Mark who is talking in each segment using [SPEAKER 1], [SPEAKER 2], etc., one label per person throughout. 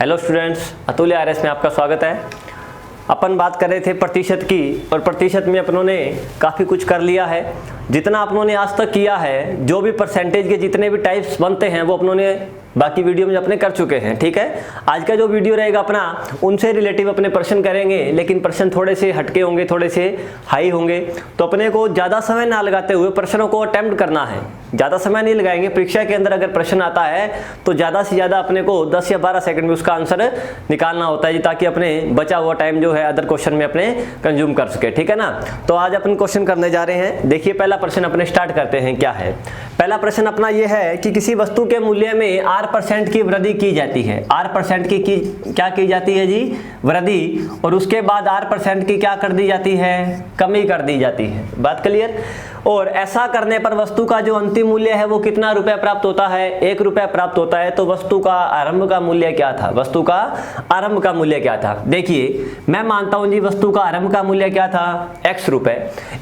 [SPEAKER 1] Hello students, अतुल्य RS में आपका स्वागत है। अपन बात कर रहे थे प्रतिशत की, और प्रतिशत में अपनों ने काफ़ी कुछ कर लिया है। जितना अपनों ने आज तक किया है, जो भी परसेंटेज के जितने भी टाइप्स बनते हैं वो अपनों ने बाकी वीडियो में अपने कर चुके हैं। ठीक है, आज का जो वीडियो रहेगा अपना उनसे रिलेटिव अपने प्रश्न करेंगे, लेकिन प्रश्न थोड़े से हटके होंगे, थोड़े से हाई होंगे। तो अपने को ज़्यादा समय ना लगाते हुए प्रश्नों को अटेम्प्ट करना है। ज़्यादा समय नहीं लगाएंगे। परीक्षा के अंदर अगर प्रश्न आता है तो ज़्यादा से ज़्यादा अपने को 10 या 12 सेकंड में उसका आंसर निकालना होता है, ताकि अपने बचा हुआ टाइम जो है अदर क्वेश्चन में अपने कंज्यूम कर सके। ठीक है ना। तो आज अपन क्वेश्चन करने जा रहे हैं। देखिए, पहला प्रश्न अपने स्टार्ट करते हैं। क्या है पहला प्रश्न अपना? ये है कि किसी वस्तु के मूल्य में R% की वृद्धि की जाती है। R% की क्या की जाती है जी? वृद्धि। और उसके बाद R% की क्या कर दी जाती है? कमी कर दी जाती है। बात क्लियर? और ऐसा करने पर वस्तु का जो अंतिम मूल्य है वो कितना रुपए प्राप्त होता है? 1 रुपया प्राप्त होता है। तो वस्तु का आरंभ का मूल्य क्या था? वस्तु का आरंभ का मूल्य क्या था? देखिए, मैं मानता हूं जी वस्तु का आरंभ का मूल्य क्या था? X रुपए।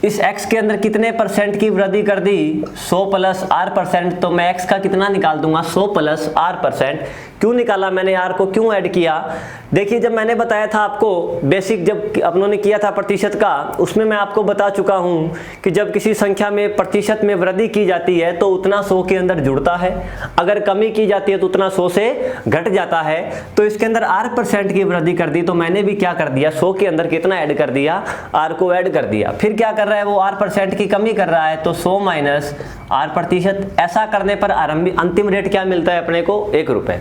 [SPEAKER 1] इस X के अंदर कितने परसेंट की वृद्धि कर दी? 100 प्लस R%। तो मैं X का कितना निकाल दूंगा? 100 प्लस R%। क्यों निकाला मैंने? R को क्यों ऐड किया? देखिए, जब मैंने बताया था आपको बेसिक, जब अपनों ने किया था प्रतिशत का, उसमें मैं आपको बता चुका हूं कि जब किसी संख्या में प्रतिशत में वृद्धि की जाती है तो उतना 100 के अंदर जुड़ता है, अगर कमी की जाती है तो उतना 100 से घट जाता है। तो इसके अंदर R% की वृद्धि कर दी, तो मैंने भी क्या कर दिया? 100 के अंदर कितना ऐड कर दिया? R को ऐड कर दिया। फिर क्या कर रहा है वो? R% की कमी कर रहा है, तो 100 माइनस R%। ऐसा करने पर अंतिम रेट क्या मिलता है अपने को? 1 रुपए।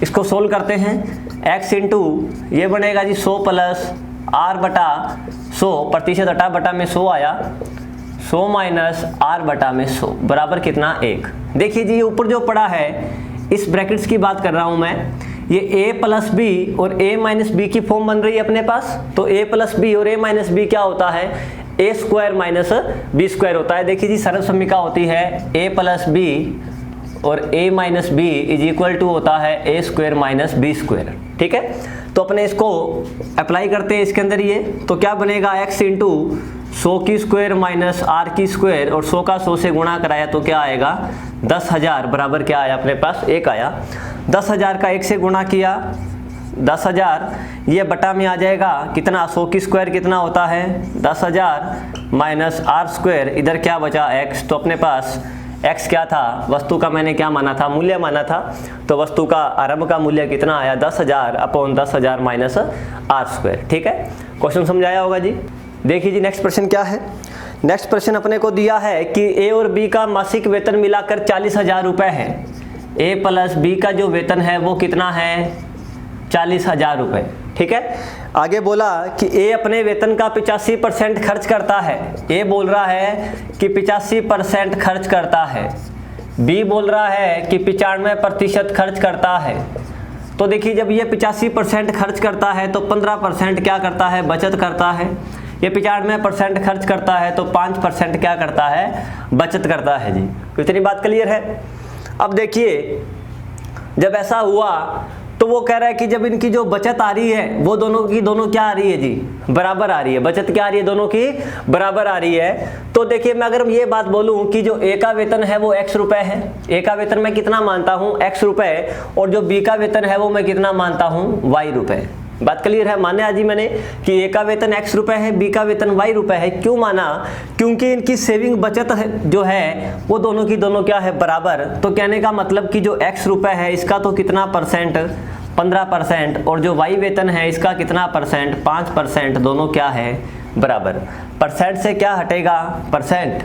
[SPEAKER 1] इसको सोल्व करते हैं। x इंटू ये बनेगा जी 100 प्लस R बटा 100, प्रतिशत हटा बटा में 100 आया, 100 माइनस R बटा में 100 बराबर कितना? 1। देखिए जी, ये ऊपर जो पड़ा है, इस ब्रैकेट्स की बात कर रहा हूं मैं, ये a प्लस बी और a माइनस बी की फॉर्म बन रही है अपने पास। तो a प्लस बी और a माइनस बी क्या होता है? a square minus b square होता है। देखिए जी, सरल समीकरण होती है a प्लस बी और a minus b is equal to होता है a square minus b square. ठीक है, तो अपने इसको अप्लाई करते हैं इसके अंदर। ये तो क्या बनेगा? x इंटू 100 की स्क्वायर माइनस R की स्क्वायर, और 100 का 100 से गुणा कराया तो क्या आएगा? 10,000 बराबर क्या आया अपने पास? 1 आया। 10,000 का 1 से गुणा किया, 10,000 ये बटा में आ जाएगा कितना? 100 की स्क्वायर कितना होता है? 10,000 माइनस R स्क्वायर, इधर क्या बचा? x। तो अपने पास x क्या था? वस्तु का मैंने क्या माना था? मूल्य माना था। तो वस्तु का आरंभ का मूल्य कितना आया? 10,000 अपॉन 10,000 माइनस R स्क्वायर। ठीक है, क्वेश्चन समझाया होगा जी। देखिए जी, नेक्स्ट प्रश्न क्या है? नेक्स्ट प्रश्न अपने को दिया है कि A और B का मासिक वेतन मिलाकर 40,000 रुपए है। A प्लस B का जो वेतन है वो कितना है? 40,000 रुपए। ठीक है, आगे बोला कि A अपने वेतन का 85% खर्च करता है। A बोल रहा है कि 85% खर्च करता है, B बोल रहा है कि 95% खर्च करता है। तो देखिए, जब ये 85% खर्च करता है तो 15% क्या करता है? बचत करता है। ये 95% खर्च करता है तो 5% क्या करता है? बचत करता है जी। इतनी बात क्लियर है? अब देखिए, जब ऐसा हुआ तो वो कह रहा है कि जब इनकी जो बचत आ रही है वो दोनों की दोनों क्या आ रही है जी? बराबर आ रही है। बचत क्या आ रही है? दोनों की बराबर आ रही है। तो देखिए, मैं अगर ये बात बोलूं कि जो A का वेतन है वो X रुपए है, A का वेतन मैं कितना मानता हूं? X रुपए, और जो B का वेतन है वो मैं कितना मानता हूं? Y रुपए। बात क्लियर है? माने आज ही मैंने कि A का वेतन X रुपए है, B का वेतन Y रुपए है। क्यों माना? क्योंकि इनकी सेविंग बचत जो है वो दोनों की दोनों क्या है? बराबर। तो कहने का मतलब कि जो X रुपए है इसका तो कितना परसेंट? 15%, और जो Y वेतन है इसका कितना परसेंट? 5%। दोनों क्या है? बराबर। परसेंट से क्या हटेगा? परसेंट।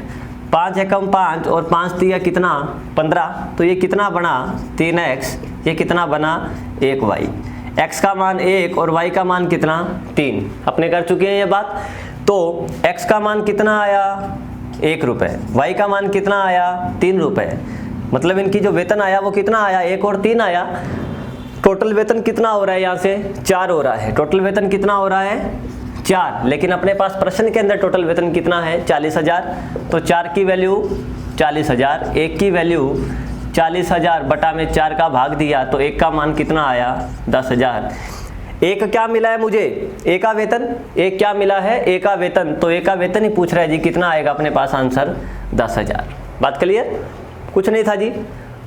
[SPEAKER 1] 5 एकम 5 और 5 दिया कितना? 15। तो ये कितना बना? 3x। ये कितना बना? 1y। x का मान 1 और y का मान कितना? 3। अपने कर चुके हैं ये बात। तो x का मान कितना आया? 1 रुपए। y का मान कितना आया? 3 रुपए। मतलब इनकी जो वेतन आया वो कितना आया? 1 और 3 आया। टोटल वेतन कितना हो रहा है? यहाँ से 4 हो रहा है। टोटल वेतन कितना हो रहा है? 4। लेकिन अपने पास प्रश्न के अंदर टोटल वेतन कितना है? 40,000। तो 4 की वैल्यू 40,000, 1 की वैल्यू 40,000 बटा में 4 का भाग दिया तो 1 का मान कितना आया? 10,000। एक क्या मिला है मुझे? ए का वेतन। एक क्या मिला है? ए का वेतन। तो ए का वेतन ही पूछ रहा है जी, कितना आएगा अपने पास आंसर? 10,000। बात क्लियर? कुछ नहीं था जी।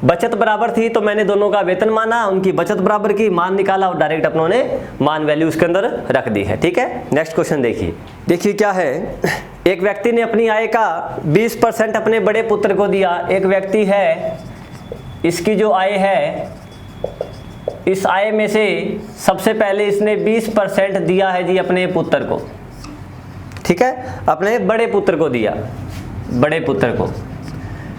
[SPEAKER 1] बचत बराबर थी तो मैंने दोनों का वेतन माना, उनकी बचत बराबर की, मान निकाला और डायरेक्ट अपनों ने मान वैल्यू उसके अंदर रख दी है। ठीक है, नेक्स्ट क्वेश्चन देखिए क्या है। एक व्यक्ति ने अपनी आय का 20% अपने बड़े पुत्र को दिया। एक व्यक्ति है, इसकी जो आय है, इस आय में से सबसे पहले इसने 20% दिया है जी अपने पुत्र को। ठीक है, अपने बड़े पुत्र को दिया, बड़े पुत्र को।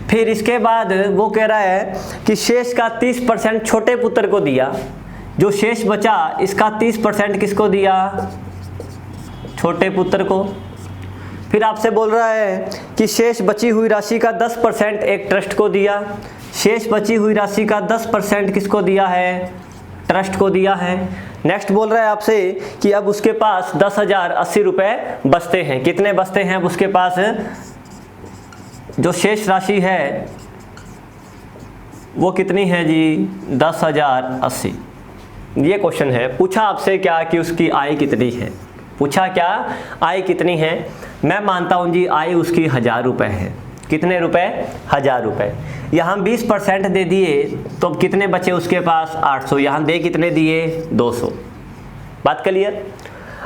[SPEAKER 1] फिर इसके बाद वो कह रहा है कि शेष का 30% छोटे पुत्र को दिया। जो शेष बचा इसका 30% किसको दिया? छोटे पुत्र को। फिर आपसे बोल रहा है कि शेष बची हुई राशि का 10% एक ट्रस्ट को दिया। शेष बची हुई राशि का 10% किसको दिया है? ट्रस्ट को दिया है। नेक्स्ट बोल रहा है आपसे कि अब उसके पास 10,080 रुपये बचते हैं। कितने बचते हैं अब उसके पास? जो शेष राशि है वो कितनी है जी? 10,080। ये क्वेश्चन है। पूछा आपसे क्या कि उसकी आय कितनी है। पूछा क्या? आय कितनी है। मैं मानता हूँ जी आय उसकी 1,000 रुपये है। कितने रुपए? 1,000 रुपये। यहाँ 20% दे दिए तो अब कितने बचे उसके पास? 800। यहाँ दे कितने दिए? 200। बात क्लियर?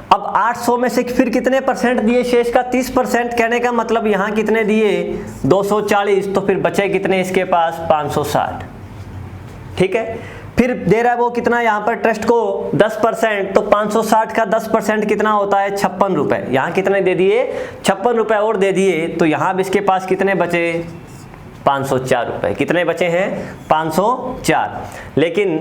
[SPEAKER 1] अब 800 में से फिर कितने परसेंट दिए? शेष का 30%। कहने का मतलब यहाँ कितने दिए? 240। तो फिर बचे कितने इसके पास? 560। ठीक है, फिर दे रहा है वो कितना यहाँ पर ट्रस्ट को? 10%। तो 560 का 10% कितना होता है? 56 रुपये। यहाँ कितने दे दिए? 56 रुपये और दे दिए। तो यहाँ अब इसके पास कितने बचे? 504 रुपये। कितने बचे हैं? 504। लेकिन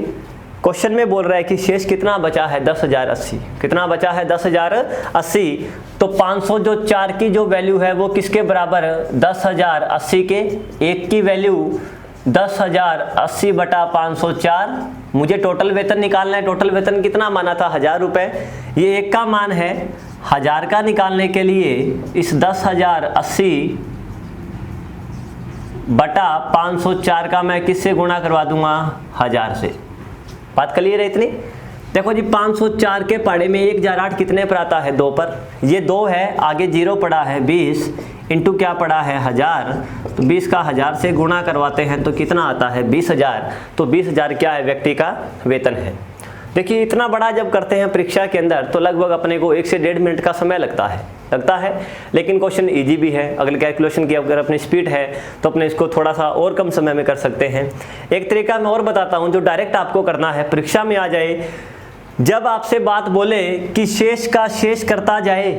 [SPEAKER 1] क्वेश्चन में बोल रहा है कि शेष कितना बचा है? 10,080। कितना बचा है? 10,080। तो 500 जो 4 की जो वैल्यू है वो किसके बराबर? 10,080 के। एक की वैल्यू 10,080 बटा 504। मुझे टोटल वेतन निकालना है। टोटल वेतन कितना माना था? 1,000 रुपये। ये एक का मान है। 1,000 का निकालने के लिए इस 10,080 बटा 504 का मैं किससे गुणा करवा दूंगा? 1,000 से। बात क्लियर है इतनी? देखो जी 504 के पाड़े में 1,008 कितने पर आता है? 2 पर। ये 2 है, आगे 0 पड़ा है 20 इंटू क्या पड़ा है? 1,000। तो 20 का 1,000 से गुणा करवाते हैं तो कितना आता है? 20,000। तो 20,000 क्या है? व्यक्ति का वेतन है। देखिए इतना बड़ा जब करते हैं परीक्षा के अंदर तो लगभग अपने को 1 से 1.5 मिनट का समय लगता है। लेकिन क्वेश्चन इजी भी है। अगले कैलकुलेशन की अगर अपनी स्पीड है तो अपने इसको थोड़ा सा और कम समय में कर सकते हैं। एक तरीका मैं और बताता हूं जो डायरेक्ट आपको करना है, परीक्षा में आ जाए। जब आपसे बात बोले कि शेष का शेष करता जाए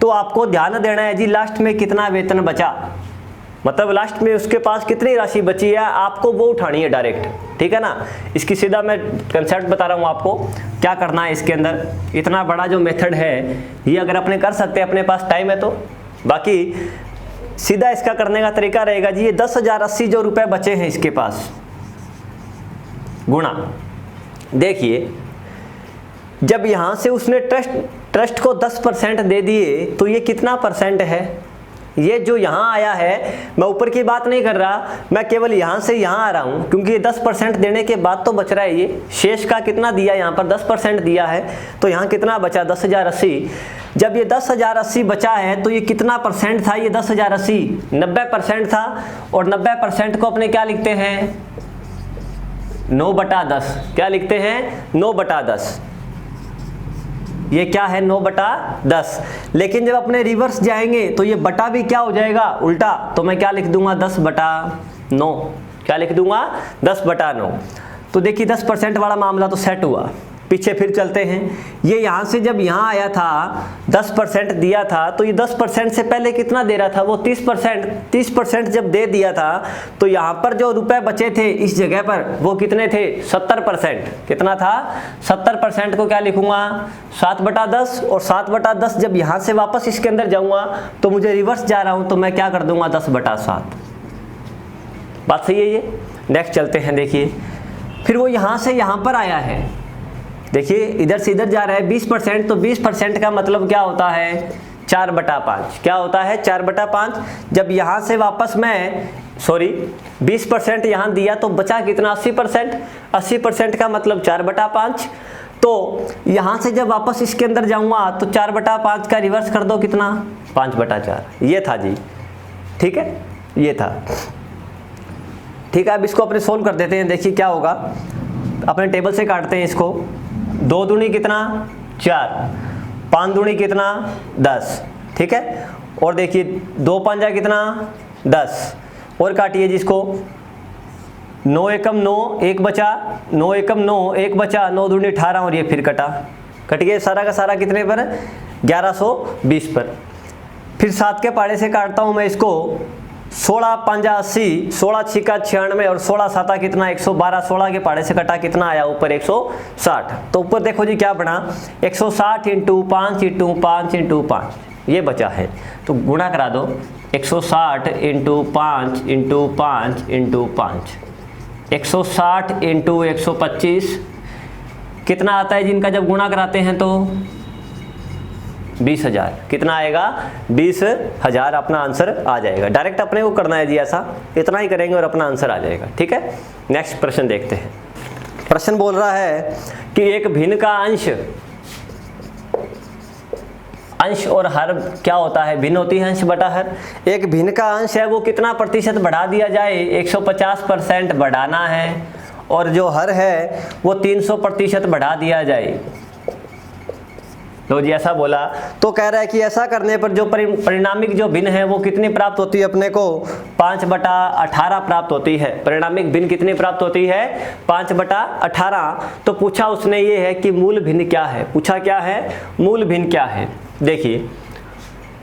[SPEAKER 1] तो आपको ध्यान देना है जी लास्ट में कितना वेतन बचा, मतलब लास्ट में उसके पास कितनी राशि बची है, आपको वो उठानी है डायरेक्ट। ठीक है ना? इसकी सीधा मैं कंसेप्ट बता रहा हूँ आपको क्या करना है इसके अंदर। इतना बड़ा जो मेथड है ये अगर अपने कर सकते हैं, अपने पास टाइम है तो। बाकी सीधा इसका करने का तरीका रहेगा जी, ये 10,080 जो रुपए बचे हैं इसके पास, गुणा। देखिए जब यहाँ से उसने ट्रस्ट को 10% दे दिए तो ये कितना परसेंट है? ये जो यहाँ आया है, मैं ऊपर की बात नहीं कर रहा, मैं केवल यहाँ से यहाँ आ रहा हूँ क्योंकि ये 10% देने के बाद तो बच रहा है। ये शेष का कितना दिया? यहाँ पर 10% दिया है तो यहाँ कितना बचा? 10,080। जब ये 10,080 बचा है तो ये कितना परसेंट था? ये 10,080 90% था। और 90% को अपने क्या लिखते हैं? 9/10। क्या लिखते हैं? 9/10। ये क्या है? 9/10। लेकिन जब अपने रिवर्स जाएंगे तो ये बटा भी क्या हो जाएगा? उल्टा। तो मैं क्या लिख दूंगा? 10/9। क्या लिख दूंगा? 10/9। तो देखिए 10% वाला मामला तो सेट हुआ। पीछे फिर चलते हैं। ये यहाँ से जब यहाँ आया था 10% दिया था तो ये 10% से पहले कितना दे रहा था? वो 30%। 30% जब दे दिया था तो यहाँ पर जो रुपए बचे थे इस जगह पर वो कितने थे? 70%। कितना था? 70% को क्या लिखूंगा? 7/10। और 7/10 जब यहाँ से वापस इसके अंदर जाऊंगा तो मुझे रिवर्स जा रहा हूँ तो मैं क्या कर दूंगा? 10/7। बात सही है ये? नेक्स्ट चलते हैं। देखिए फिर वो यहाँ से यहाँ पर आया है। देखिए इधर से इधर जा रहा है 20%। तो 20% का मतलब क्या होता है? 4/5। क्या होता है? 4/5। जब यहाँ से वापस मैं 20% यहाँ दिया तो बचा कितना? 80%। 80% का मतलब 4/5। तो यहाँ से जब वापस इसके अंदर जाऊँगा तो 4/5 का रिवर्स कर दो, कितना? 5/4। ये था जी। ठीक है, ये था। ठीक है, अब इसको अपने सोल्व कर देते हैं। देखिए क्या होगा, अपने टेबल से काटते हैं इसको। 2 दूनी कितना 4, 5 दूनी कितना 10, ठीक है। और देखिए 2 पंजा कितना 10, और काटिए जिसको। 9 एकम 9, 1 बचा, 9 एकम 9, 1 बचा, 9 दूनी 18, और ये फिर कट गया सारा का सारा कितने पर 1120 पर। फिर 7 के पाड़े से काटता हूँ मैं इसको। 16 पंजा 80, 16 छिका 96, और 16 साता कितना 112। 16 के पाड़े से कटा कितना आया ऊपर 160। तो ऊपर देखो जी क्या बना 160 इंटू 5 इंटू 5 इंटू 5, ये बचा है। तो गुणा करा दो 160 इंटू 5 इंटू 5 इंटू 5, 160 इंटू 125 कितना आता है जिनका जब गुणा कराते हैं तो 20,000। कितना आएगा 20,000, अपना आंसर आ जाएगा। डायरेक्ट अपने को करना है जी, ऐसा इतना ही करेंगे और अपना आंसर आ जाएगा, ठीक है। नेक्स्ट प्रश्न देखते हैं। प्रश्न बोल रहा है कि एक भिन्न का अंश और हर क्या होता है, भिन्न होती है अंश बटा हर। एक भिन्न का अंश है वो कितना प्रतिशत बढ़ा दिया जाए, 150% बढ़ाना है, और जो हर है वो 300% बढ़ा दिया जाए। तो जी ऐसा बोला, तो कह रहा है कि ऐसा करने पर जो परिणामिक जो भिन्न है वो कितनी प्राप्त होती है अपने को 5/18 प्राप्त होती है। परिणामिक भिन्न कितनी प्राप्त होती है 5/18। तो पूछा उसने ये है कि मूल भिन्न क्या है, पूछा क्या है मूल भिन्न क्या है। देखिए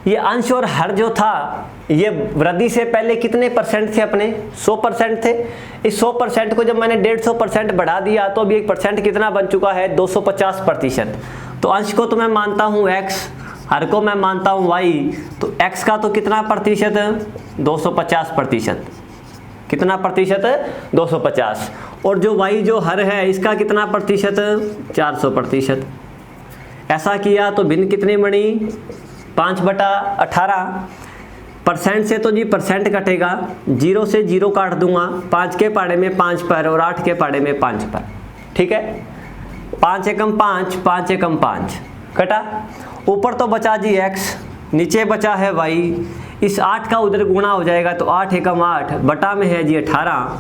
[SPEAKER 1] ये अंश और हर जो था ये वृद्धि से पहले कितने परसेंट थे अपने 100% थे। इस 100% को जब मैंने 150% बढ़ा दिया तो अभी 1% कितना बन चुका है 250%। तो अंश को तो मैं मानता हूँ x, हर को मैं मानता हूँ y, तो x का तो कितना प्रतिशत 250%। कितना प्रतिशत 250। और जो y जो हर है इसका कितना प्रतिशत 400%। ऐसा किया तो भिन्न कितनी बनी 5/18। परसेंट से तो जी परसेंट कटेगा, 0 से 0 काट दूंगा, 5 के पाड़े में 5 पर और 8 के पाड़े में 5 पर, ठीक है। 5 एकम 5, 5 एकम 5 कटा। ऊपर तो बचा जी x, नीचे बचा है y। इस 8 का उधर गुणा हो जाएगा तो 8 एकम 8, बटा में है जी 18।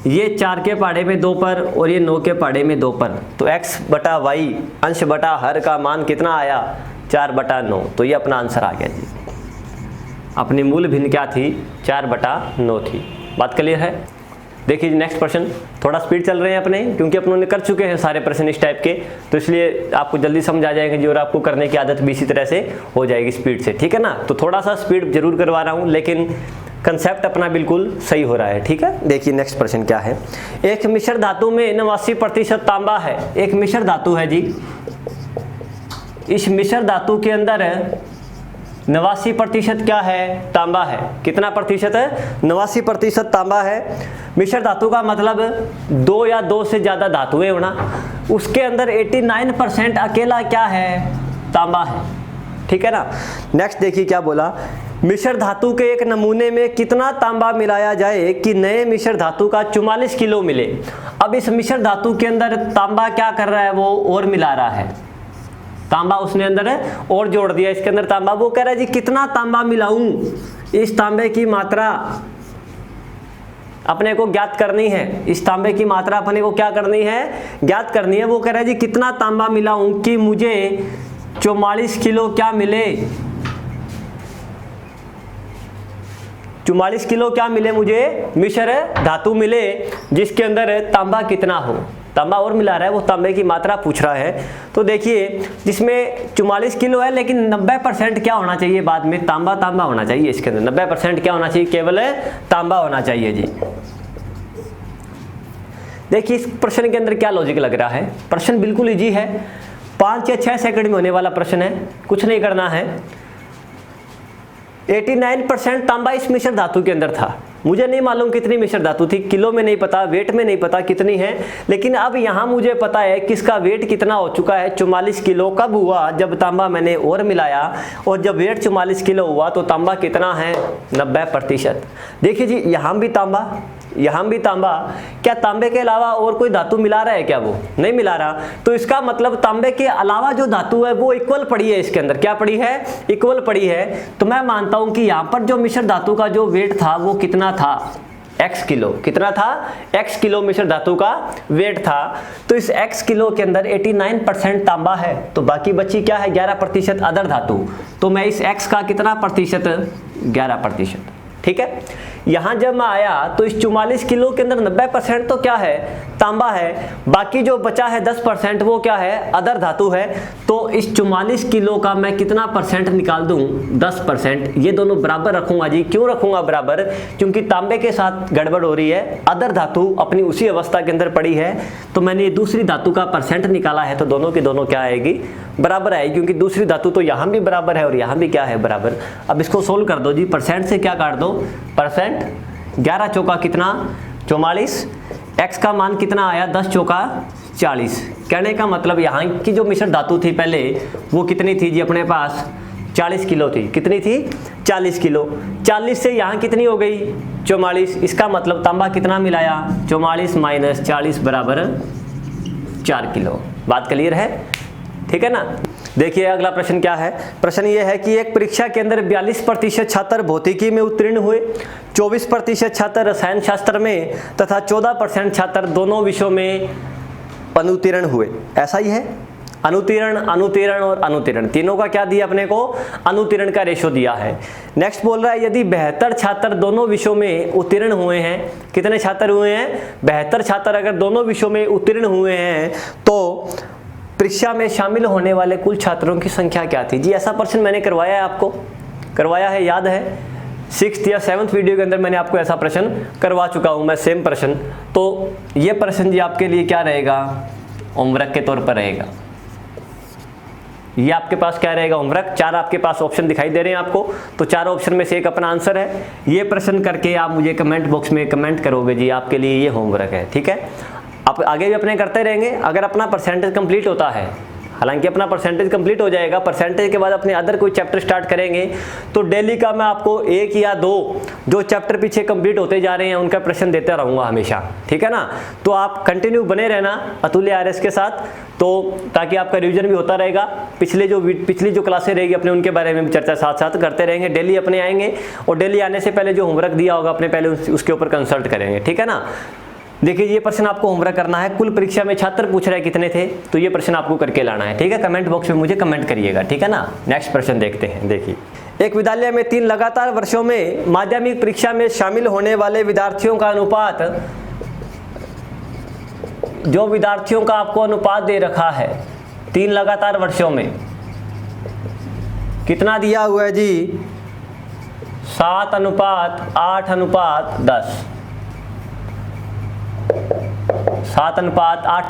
[SPEAKER 1] ये 4 के पाड़े में 2 पर और ये 9 के पाड़े में 2 पर। तो x बटा y अंश बटा हर का मान कितना आया 4/9। तो ये अपना आंसर आ गया जी। अपनी मूल भिन्न क्या थी 4/9 थी। बात क्लियर है। देखिए नेक्स्ट प्रश्न, थोड़ा स्पीड चल रहे हैं अपने क्योंकि अपनों ने कर चुके हैं सारे प्रश्न इस टाइप के, तो इसलिए आपको जल्दी समझ आ जाएंगे जी, और आपको करने की आदत भी इसी तरह से हो जाएगी स्पीड से, ठीक है ना। तो थोड़ा सा स्पीड जरूर करवा रहा हूँ लेकिन कंसेप्ट अपना बिल्कुल सही हो रहा है, ठीक है। देखिए नेक्स्ट प्रश्न क्या है। एक मिश्र धातु में 89% तांबा है। एक मिश्र धातु है जी, इस मिश्र धातु के अंदर 89% क्या है तांबा है। कितना प्रतिशत है 89% तांबा है। मिश्र धातु का मतलब 2 या 2 से ज्यादा धातुएं होना, उसके अंदर 89% अकेला क्या है तांबा है, ठीक है ना। नेक्स्ट देखिए क्या बोला, मिश्र धातु के एक नमूने में कितना तांबा मिलाया जाए कि नए मिश्र धातु का 44 किलो मिले। अब इस मिश्र धातु के अंदर तांबा क्या कर रहा है, वो और मिला रहा है, तांबा उसने अंदर और जोड़ दिया इसके अंदर तांबा। वो कह रहा है जी कितना तांबा मिलाऊं, इस तांबे की मात्रा अपने को ज्ञात करनी है। इस तांबे की मात्रा अपने को क्या करनी है ज्ञात करनी है। वो कह रहा है जी कितना तांबा मिलाऊं कि मुझे 44 किलो क्या मिले, 44 किलो क्या मिले मुझे मिश्र धातु मिले जिसके अंदर तांबा कितना हो। तांबा और मिला रहा है, वो तांबे की मात्रा पूछ रहा है। तो देखिए जिसमें 44 किलो है लेकिन 90% क्या होना चाहिए, बाद में तांबा तांबा होना चाहिए इसके अंदर। 90% क्या होना चाहिए, केवल तांबा होना चाहिए जी। देखिए इस प्रश्न के अंदर क्या लॉजिक लग रहा है। प्रश्न बिल्कुल इजी है, 5 या 6 सेकंड में होने वाला प्रश्न है, कुछ नहीं करना है। 89% तांबा इस मिश्र धातु के अंदर था। मुझे नहीं मालूम कितनी मिश्र धातु थी, किलो में नहीं पता, वेट में नहीं पता कितनी है, लेकिन अब यहाँ मुझे पता है कि इसका वेट कितना हो चुका है 44 किलो। कब हुआ, जब तांबा मैंने और मिलाया, और जब वेट 44 किलो हुआ तो तांबा कितना है 90%। देखिए जी यहाँ भी तांबा, यहाँ भी तांबा। क्या तांबे के अलावा और कोई धातु मिला रहा है क्या, वो नहीं मिला रहा। तो इसका मतलब तांबे के अलावा जो धातु है वो इक्वल पड़ी है इसके अंदर। क्या पड़ी है, इक्वल पड़ी है। तो मैं मानता हूं कि यहाँ पर जो मिश्र धातु का जो वेट था वो कितना था x किलो, कितना था, x किलो मिश्र धातु का वेट था। तो इस x किलो के अंदर 89% तांबा है, तो बाकी बची क्या है, 11% अदर धातु। तो मैं इस x का कितना प्रतिशत, 11%, ठीक है। यहां जब मैं आया तो इस 44 किलो के अंदर 90% तो क्या है, तांबा है, बाकी जो बचा है 10% वो क्या है, अदर धातु है। तो इस 44 किलो का मैं कितना परसेंट निकाल दूं, 10%। ये दोनों बराबर रखूंगा जी, क्यों रखूंगा बराबर, क्योंकि तांबे के साथ गड़बड़ हो रही है, अदर धातु अपनी उसी अवस्था के अंदर पड़ी है। तो मैंने ये दूसरी धातु का परसेंट निकाला है, तो दोनों की दोनों क्या आएगी, बराबर आएगी, क्योंकि दूसरी धातु तो यहाँ भी बराबर है और यहाँ भी क्या है, बराबर। अब इसको सोल्व कर दो जी, परसेंट से क्या काट दो, परसेंट, 11 चौका कितना, 44, x का मान कितना आया, 10 चौका 40। कहने का मतलब यहाँ की जो मिश्र धातु थी पहले वो कितनी थी जी, अपने पास 40 किलो थी, कितनी थी, 40 किलो। 40 से यहाँ कितनी हो गई, 44। इसका मतलब तांबा कितना मिलाया, 44 माइनस 40 बराबर 4 किलो। बात क्लियर है, ठीक है ना। देखिए अगला प्रश्न क्या है, प्रश्न ये है कि एक परीक्षा के अंदर 42% छात्र भौतिकी में उत्तीर्ण हुए, 24% छात्र रसायन शास्त्र में तथा 14% छात्र दोनों विषयों में अनुत्तीर्ण हुए। ऐसा ही है, अनुत्तीर्ण, अनुत्तीर्ण और अनुत्तीर्ण, तीनों का क्या दिया अपने को, अनुत्तीर्ण का रेशो दिया है। नेक्स्ट बोल रहा है यदि 72 छात्र दोनों विषयों में उत्तीर्ण हुए हैं, कितने छात्र हुए हैं, 72 छात्र अगर दोनों विषयों में उत्तीर्ण हुए हैं तो परीक्षा में शामिल होने वाले कुल छात्रों की संख्या क्या थी। जी ऐसा प्रश्न मैंने करवाया है, आपको करवाया है, याद है, 6th या 7th वीडियो के अंदर मैंने आपको ऐसा प्रश्न करवा चुका हूं मैं, सेम प्रश्न। तो ये प्रश्न जी आपके लिए क्या रहेगा, होमवर्क के तौर पर रहेगा। ये आपके पास क्या रहेगा, होमवर्क। 4 आपके पास ऑप्शन दिखाई दे रहे हैं आपको, तो 4 ऑप्शन में से एक अपना आंसर है। ये प्रश्न करके आप मुझे कमेंट बॉक्स में कमेंट करोगे जी, आपके लिए ये होमवर्क है, ठीक है। आप आगे भी अपने करते रहेंगे। अगर अपना परसेंटेज कंप्लीट होता है, हालांकि अपना परसेंटेज कंप्लीट हो जाएगा, परसेंटेज के बाद अपने अदर कोई चैप्टर स्टार्ट करेंगे, तो डेली का मैं आपको 1 या 2 जो चैप्टर पीछे कंप्लीट होते जा रहे हैं उनका प्रश्न देता रहूँगा हमेशा, ठीक है ना। तो आप कंटिन्यू बने रहना अतुल्य आरएस के साथ, तो ताकि आपका रिवीजन भी होता रहेगा। पिछली जो क्लासें रहेगी अपने उनके बारे में भी चर्चा साथ साथ करते रहेंगे। डेली अपने आएंगे और डेली आने से पहले जो होमवर्क दिया होगा अपने पहले उसके ऊपर कंसल्ट करेंगे, ठीक है ना। देखिए ये प्रश्न आपको होमवर्क करना है। कुल परीक्षा में छात्र पूछ रहे कितने थे, तो ये प्रश्न आपको करके लाना है, ठीक है। कमेंट बॉक्स में मुझे कमेंट करिएगा, ठीक है ना। नेक्स्ट प्रश्न देखते हैं। देखिए, एक विद्यालय में 3 लगातार वर्षों में माध्यमिक परीक्षा में शामिल होने वाले विद्यार्थियों का अनुपात, जो विद्यार्थियों का आपको अनुपात दे रखा है 3 लगातार वर्षों में, कितना दिया हुआ है जी, 7:8:10, 7:8।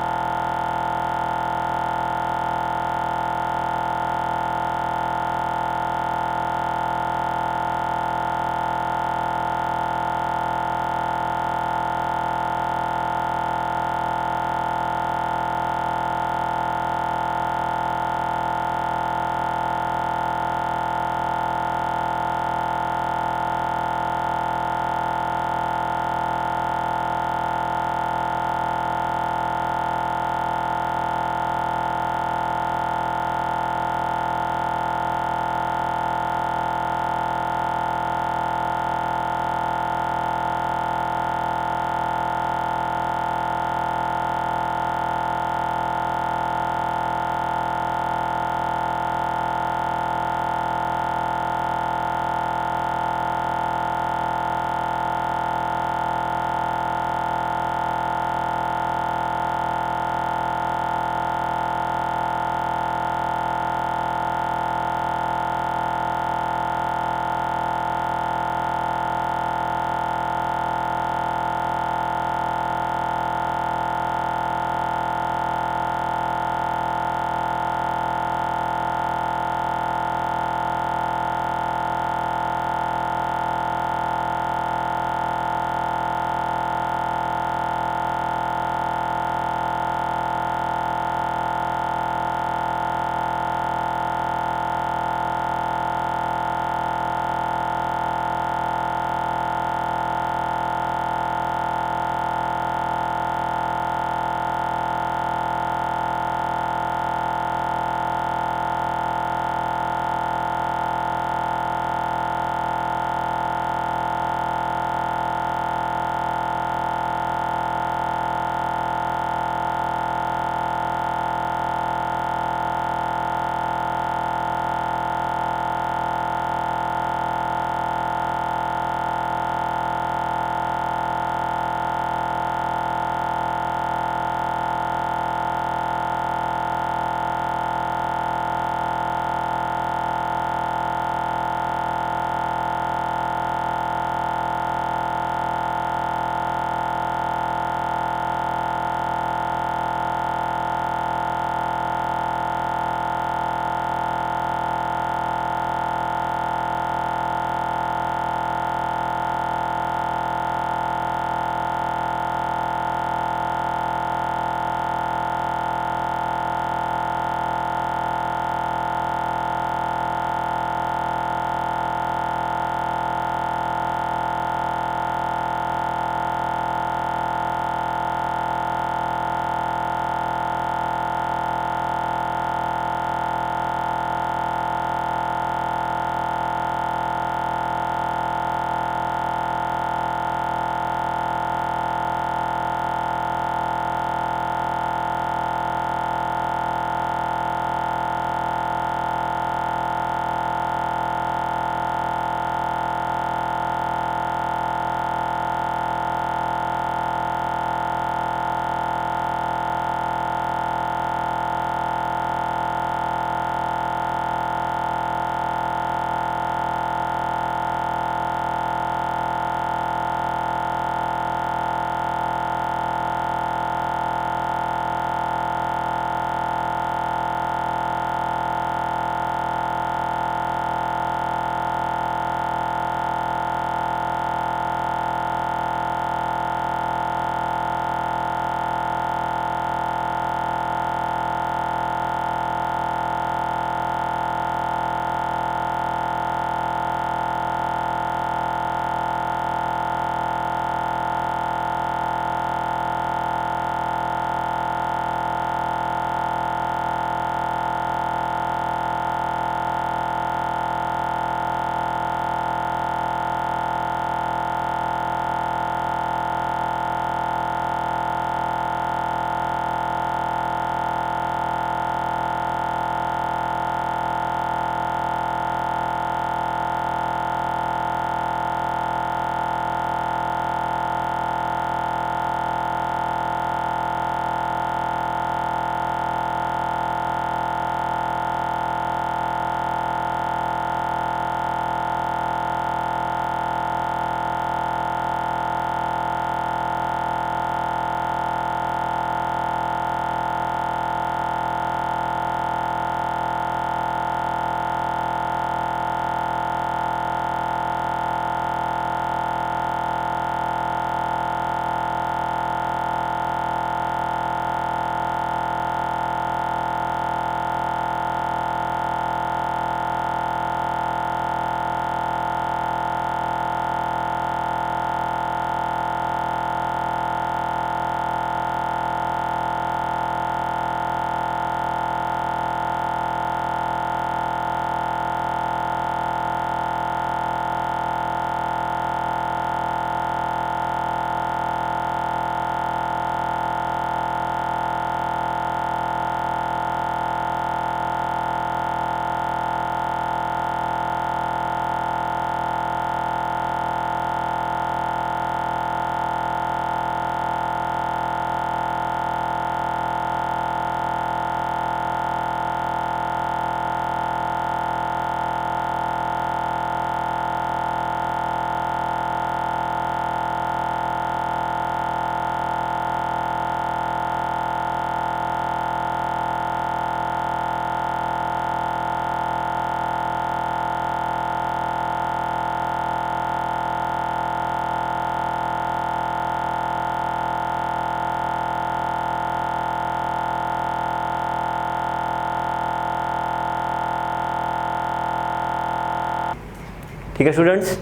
[SPEAKER 1] ठीक है स्टूडेंट्स,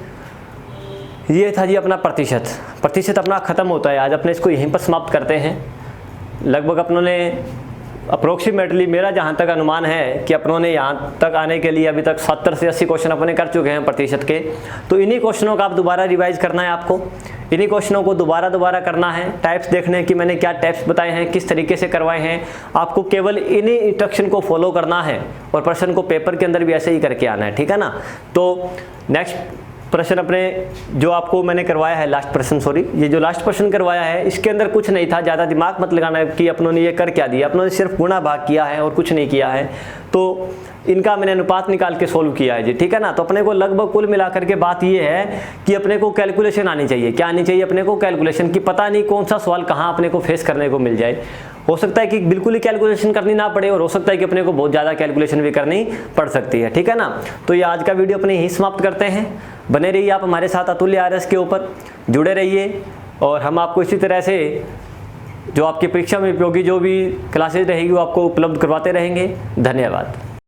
[SPEAKER 1] ये था जी अपना प्रतिशत अपना ख़त्म होता है। आज अपने इसको यहीं पर समाप्त करते हैं। लगभग अपनों ने अप्रोक्सीमेटली, मेरा जहाँ तक अनुमान है कि अपनों ने यहाँ तक आने के लिए अभी तक 70 से 80 क्वेश्चन अपने कर चुके हैं प्रतिशत के। तो इन्हीं क्वेश्चनों का आप दोबारा रिवाइज करना है, आपको इन्हीं क्वेश्चनों को दोबारा करना है। टाइप्स देखने हैं कि मैंने क्या टाइप्स बताए हैं, किस तरीके से करवाए हैं। आपको केवल इन्हीं इंस्ट्रक्शन को फॉलो करना है और प्रश्न को पेपर के अंदर भी ऐसे ही करके आना है, ठीक है ना। तो नेक्स्ट प्रश्न अपने जो आपको मैंने करवाया है, लास्ट प्रश्न, ये जो लास्ट प्रश्न करवाया है, इसके अंदर कुछ नहीं था, ज़्यादा दिमाग मत लगाना कि अपनों ने ये कर क्या दिया। अपनों ने सिर्फ गुणा भाग किया है और कुछ नहीं किया है। तो इनका मैंने अनुपात निकाल के सोल्व किया है जी, ठीक है ना। तो अपने को लगभग कुल मिलाकर के बात ये है कि अपने को कैलकुलेशन आनी चाहिए। क्या आनी चाहिए अपने को? कैलकुलेशन की। पता नहीं कौन सा सवाल कहाँ अपने को फेस करने को मिल जाए। हो सकता है कि बिल्कुल ही कैलकुलेशन करनी ना पड़े और हो सकता है कि अपने को बहुत ज़्यादा कैलकुलेशन भी करनी पड़ सकती है, ठीक है ना। तो ये आज का वीडियो अपने यहीं समाप्त करते हैं। बने रहिए आप हमारे साथ अतुल्य आरएस के ऊपर, जुड़े रहिए और हम आपको इसी तरह से जो आपकी परीक्षा में उपयोगी जो भी क्लासेज रहेगी वो आपको उपलब्ध करवाते रहेंगे। धन्यवाद।